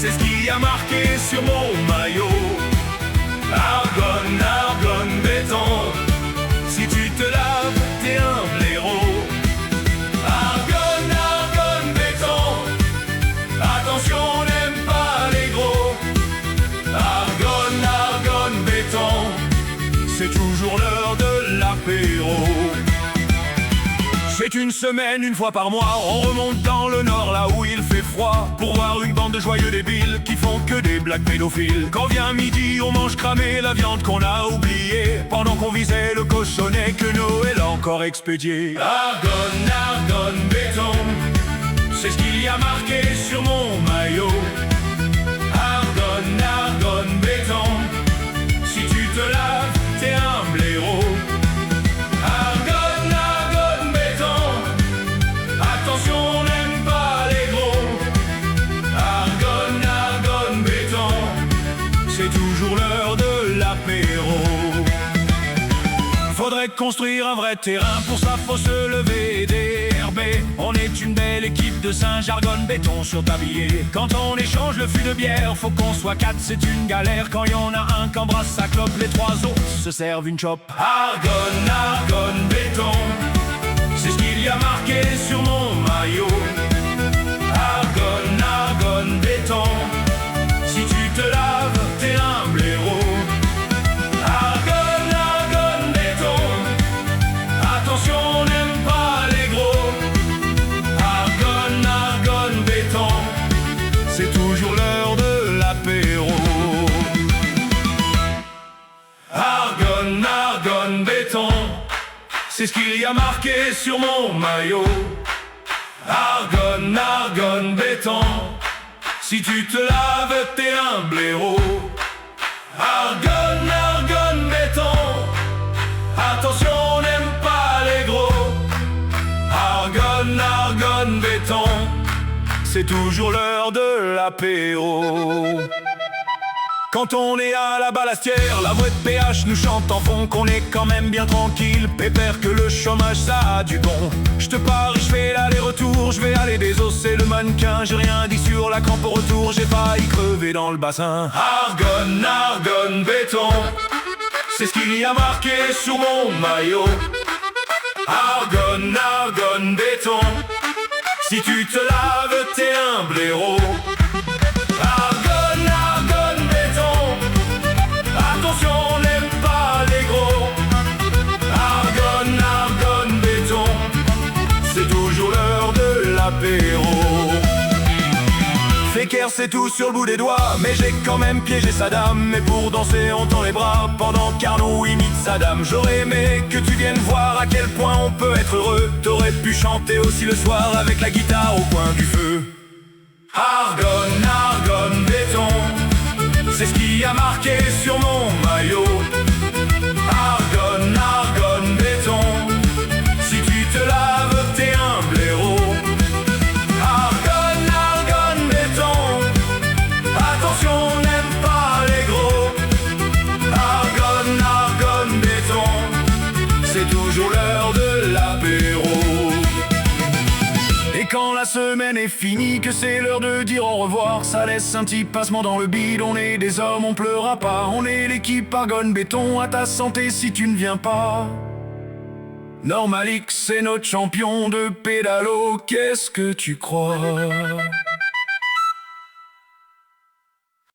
C'est ce qui a marqué sur mon maillot. Argonne, Argonne, béton. Si tu te laves, t'es un blaireau. Argonne, Argonne, béton. Attention, n'aime pas les gros. Argonne, Argonne, béton. C'est toujours l'heure de l'apéro. C'est une semaine, une fois par mois, on remonte dans le nord, là où il fait froid, pour voir une bande de joyeux débiles qui font que des blagues pédophiles. Quand vient midi, on mange cramé la viande qu'on a oubliée, pendant qu'on visait le cochonnet que Noël a encore expédié. Argonne, Argonne, béton, c'est ce qu'il y a marqué sur mon maillot. Argonne, Argonne, béton, si tu te laves, t'es un blaireau. Attention, n'aime pas les gros. Argonne, Argonne, béton. C'est toujours l'heure de l'apéro. Faudrait construire un vrai terrain, pour ça faut se lever et dérber. On est une belle équipe de singes, Argonne, béton sur tablier. Quand on échange le fût de bière, faut qu'on soit 4, c'est une galère. Quand y en a un qu'embrasse sa clope, les 3 autres se servent une chope. Argonne, Argonne, béton, c'est ce qu'il y a marqué sur mon maillot. Argonne, Argonne, béton, si tu te laves, t'es un blaireau. Argonne, Argonne, béton, attention, n'aime pas les gros. Argonne, Argonne, béton, c'est toujours l'heure de l'apéro. Argonne, Argonne, béton, c'est ce qu'il y a marqué sur mon maillot. Argonne, Argonne, béton, si tu te laves, t'es un blaireau. Argonne, Argonne, béton, attention, n'aime pas les gros. Argonne, Argonne, béton, c'est toujours l'heure de l'apéro. Quand on est à la Ballastière, la voix de PH nous chante en fond qu'on est quand même bien tranquille, pépère, que le chômage ça a du bon. Je te parie, je fais l'aller-retour, je vais aller désosser le mannequin. J'ai rien dit sur la crampe au retour, j'ai failli crever dans le bassin. Argonne, Argonne, béton, c'est ce qu'il y a marqué sur mon maillot. Argonne, Argonne, béton, si tu te laves, t'es un blaireau. Argonne, Argonne, béton, attention, n'aime pas les gros. Argonne, Argonne, béton, c'est toujours l'heure de l'apéro. Féker, c'est tout sur le bout des doigts, mais j'ai quand même piégé sa dame. Mais pour danser, on tend les bras pendant qu'Arnaud imite sa dame. J'aurais aimé que tu viennes voir à quel point on peut être heureux. T'aurais pu chanter aussi le soir avec la guitare au coin du feu. Argonne, Argonne, béton, c'est ce qui a marqué sur mon maillot. Argonne, Argonne, béton, si tu te laves, t'es un blaireau. Argonne, Argonne, béton, attention, n'aime pas les gros. Argonne, Argonne, béton, c'est toujours l'heure de l'apéro. Et quand la semaine est finie, que c'est l'heure de dire au revoir, ça laisse un petit passement dans le bide. On est des hommes, on pleura pas, on est l'équipe Argonne béton. À ta santé si tu ne viens pas. Normalix, c'est notre champion de pédalo, qu'est-ce que tu crois?